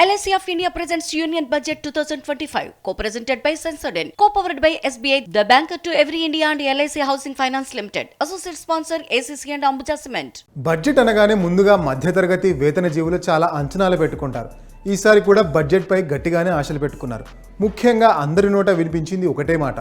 LIC of India presents Union Budget 2025, co-presented by Sensodyne, co-powered by SBI, the banker to every India and LIC Housing Finance Limited. Associate sponsor ACC and Ambuja Cement. Budget అనగానే ముందుగా మధ్యతరగతి వేతన జీవులు చాలా అంచనాలు పెట్టుకుంటారు. ఈసారి కూడా బడ్జెట్ పై గట్టిగానే ఆశలు పెట్టుకున్నారు. ముఖ్యంగా అందరి నోట వినిపించింది ఒకటే మాట,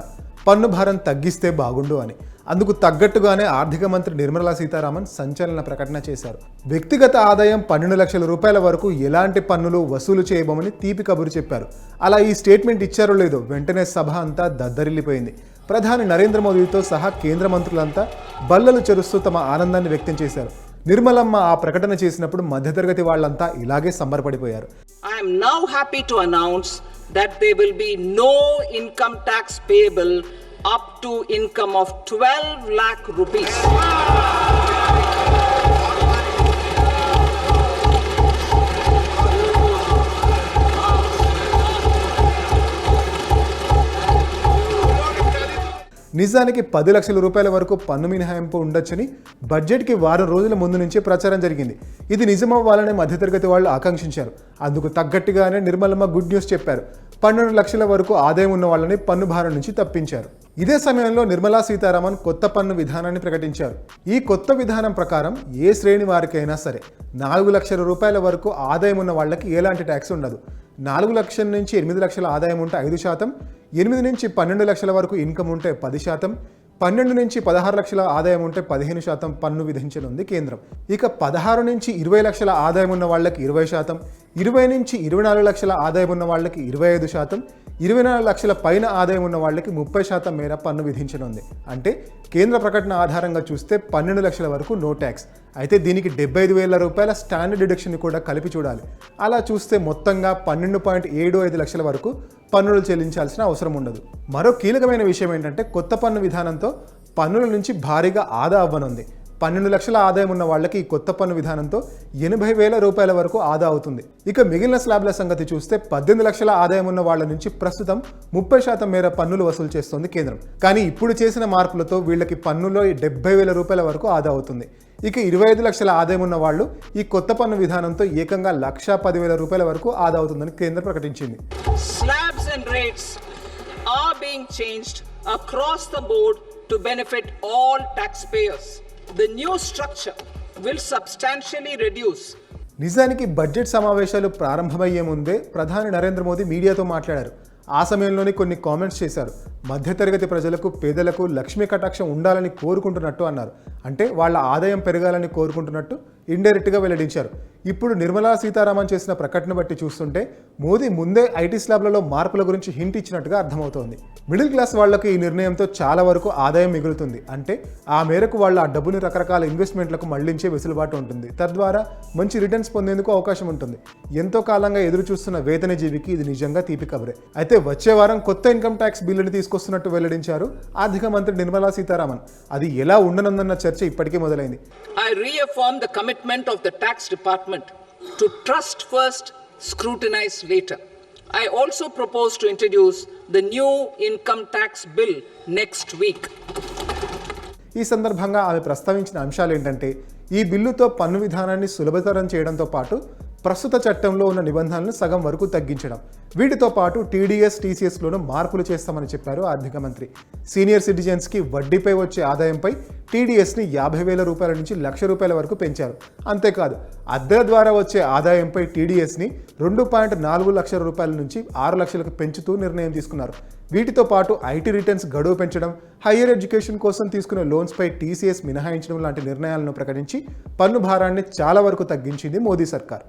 పన్ను భారం తగ్గిస్తే బాగుండు అని. అందుకు తగ్గట్టుగానే ఆర్థిక మంత్రి నిర్మలా సీతారామన్ సంచలన ప్రకటన చేశారు. వ్యక్తిగత ఆదాయం 12 లక్షల రూపాయల వరకు ఎలాంటి పన్నులు వసూలు చేయబోమని తీపి కబురు చెప్పారు. అలా ఈ స్టేట్మెంట్ ఇచ్చారో లేదో వెంటనే సభ అంతా దద్దరిల్లిపోయింది. ప్రధాని నరేంద్ర మోదీతో సహా కేంద్ర మంత్రులంతా బల్లలు చెరుస్తూ తమ ఆనందాన్ని వ్యక్తం చేశారు. నిర్మలమ్మ ఆ ప్రకటన చేసినప్పుడు మధ్యతరగతి వాళ్ళంతా ఇలాగే సంబరపడిపోయారు. I am now happy to announce that there will be no income tax payable up to income of 12 lakh rupees. నిజానికి 10 లక్షల రూపాయల వరకు పన్ను మినహాయింపు ఉండొచ్చని బడ్జెట్కి వారం రోజుల ముందు నుంచే ప్రచారం జరిగింది. ఇది నిజమవ్వాలని మధ్యతరగతి వాళ్ళు ఆకాంక్షించారు. అందుకు తగ్గట్టుగానే నిర్మలమ్మ గుడ్ న్యూస్ చెప్పారు. 12 లక్షల వరకు ఆదాయం ఉన్న వాళ్ళని పన్ను భారం నుంచి తప్పించారు. ఇదే సమయంలో నిర్మలా సీతారామన్ కొత్త పన్ను విధానాన్ని ప్రకటించారు. ఈ కొత్త విధానం ప్రకారం ఏ శ్రేణి వారికైనా సరే 4 లక్షల రూపాయల వరకు ఆదాయం ఉన్న వాళ్ళకి ఎలాంటి ట్యాక్స్ ఉండదు. 4 లక్షల నుంచి 8 లక్షల ఆదాయం ఉంటే 5%, 8 నుంచి 12 లక్షల వరకు ఇన్కమ్ ఉంటే 10%, 12 నుంచి 16 లక్షల ఆదాయం ఉంటే 15% పన్ను విధించనుంది కేంద్రం. ఇక 16 నుంచి 20 లక్షల ఆదాయం ఉన్న వాళ్ళకి 20%, 20 నుంచి 24 లక్షల ఆదాయం ఉన్న వాళ్ళకి 25%, 24 లక్షల పైన ఆదాయం ఉన్న వాళ్ళకి 30% మేర పన్ను విధించనుంది. అంటే కేంద్ర ప్రకటన ఆధారంగా చూస్తే 12 లక్షల వరకు నో ట్యాక్స్. అయితే దీనికి 75,000 రూపాయల స్టాండర్డ్ డిడక్షన్ కూడా కలిపి చూడాలి. అలా చూస్తే మొత్తంగా 12.75 లక్షల వరకు పన్నులు చెల్లించాల్సిన అవసరం ఉండదు. మరో కీలకమైన విషయం ఏంటంటే కొత్త పన్ను విధానంతో పన్నుల నుంచి భారీగా ఆదా అవ్వనుంది. 12 లక్షల ఆదాయం ఉన్న వాళ్ళకి ఈ కొత్త పన్ను విధానంతో 80,000 రూపాయల వరకు ఆదా అవుతుంది. ఇక మిగిలిన స్లాబ్ల సంగతి చూస్తే 18 లక్షల ఆదాయం ఉన్న వాళ్ళ నుంచి ప్రస్తుతం 30% మేర పన్నులు వసూలు చేస్తోంది కేంద్రం. కానీ ఇప్పుడు చేసిన మార్పులతో వీళ్ళకి పన్నులో 70,000 రూపాయల వరకు ఆదా అవుతుంది. ఇక 25 లక్షల ఆదాయం ఉన్న వాళ్ళు ఈ కొత్త పన్ను విధానంతో ఏకంగా 1,10,000 రూపాయల వరకు ఆదా అవుతుందని కేంద్రం ప్రకటించింది. Slabs and rates are being changed across the board to benefit all taxpayers. The new structure will substantially reduce. నిజానికి బడ్జెట్ సమావేశాలు ప్రారంభమయ్యే ముందే ప్రధాని నరేంద్ర మోదీ మీడియాతో మాట్లాడారు. ఆ సమయంలోనే కొన్ని కామెంట్స్ చేశారు. మధ్యతరగతి ప్రజలకు, పేదలకు లక్ష్మీ కటాక్షం ఉండాలని కోరుకుంటున్నట్టు అన్నారు. అంటే వాళ్ళ ఆదాయం పెరగాలని కోరుకుంటున్నట్టు ఇండైరెక్ట్గా వెల్లడించారు. ఇప్పుడు నిర్మలా సీతారామన్ చేసిన ప్రకటన బట్టి చూస్తుంటే మోదీ ముందే ఐటీ స్లాబ్లలో మార్పుల గురించి హింట్ ఇచ్చినట్టుగా అర్థమవుతోంది. మిడిల్ క్లాస్ వాళ్లకు ఈ నిర్ణయంతో చాలా వరకు ఆదాయం మిగులుతుంది. అంటే ఆ మేరకు వాళ్ళ ఆ డబ్బుని రకరకాల ఇన్వెస్ట్మెంట్లకు మళ్లించే వెసులుబాటు ఉంటుంది. తద్వారా మంచి రిటర్న్స్ పొందేందుకు అవకాశం ఉంటుంది. ఎంతో కాలంగా ఎదురు చూస్తున్న వేతన జీవికి ఇది నిజంగా తీపి కబురే. అయితే వచ్చే వారం కొత్త ఇన్కమ్ ట్యాక్స్ బిల్లుని తీసుకొస్తున్నట్టు వెల్లడించారు ఆర్థిక మంత్రి నిర్మలా సీతారామన్. అది ఎలా ఉండనుందన్న చర్చ ఇప్పటికే మొదలైంది. I reaffirm the commitment of the tax department to trust first, scrutinize later. I also propose to introduce the new income tax bill next week. ఈ సందర్భంగా ఆమె ప్రస్తావించిన అంశాలు ఏంటంటే ఈ బిల్లుతో పన్ను విధానాన్ని సులభతరం చేయడంతో పాటు ప్రస్తుత చట్టంలో ఉన్న నిబంధనలను సగం వరకు తగ్గించడం, వీటితో పాటు టీడీఎస్, టీసీఎస్లోనూ మార్పులు చేస్తామని చెప్పారు ఆర్థిక మంత్రి. సీనియర్ సిటిజన్స్కి వడ్డీపై వచ్చే ఆదాయంపై టీడీఎస్ని 50,000 రూపాయల నుంచి 1,00,000 రూపాయల వరకు పెంచారు. అంతేకాదు అద్దెల ద్వారా వచ్చే ఆదాయంపై టీడీఎస్ని 2.4 లక్షల రూపాయల నుంచి 6 లక్షలకు పెంచుతూ నిర్ణయం తీసుకున్నారు. వీటితో పాటు ఐటీ రిటర్న్స్ గడువు పెంచడం, హయ్యర్ ఎడ్యుకేషన్ కోసం తీసుకునే లోన్స్పై టీసీఎస్ మినహాయించడం లాంటి నిర్ణయాలను ప్రకటించి పన్ను భారాన్ని చాలా వరకు తగ్గించింది మోదీ సర్కార్.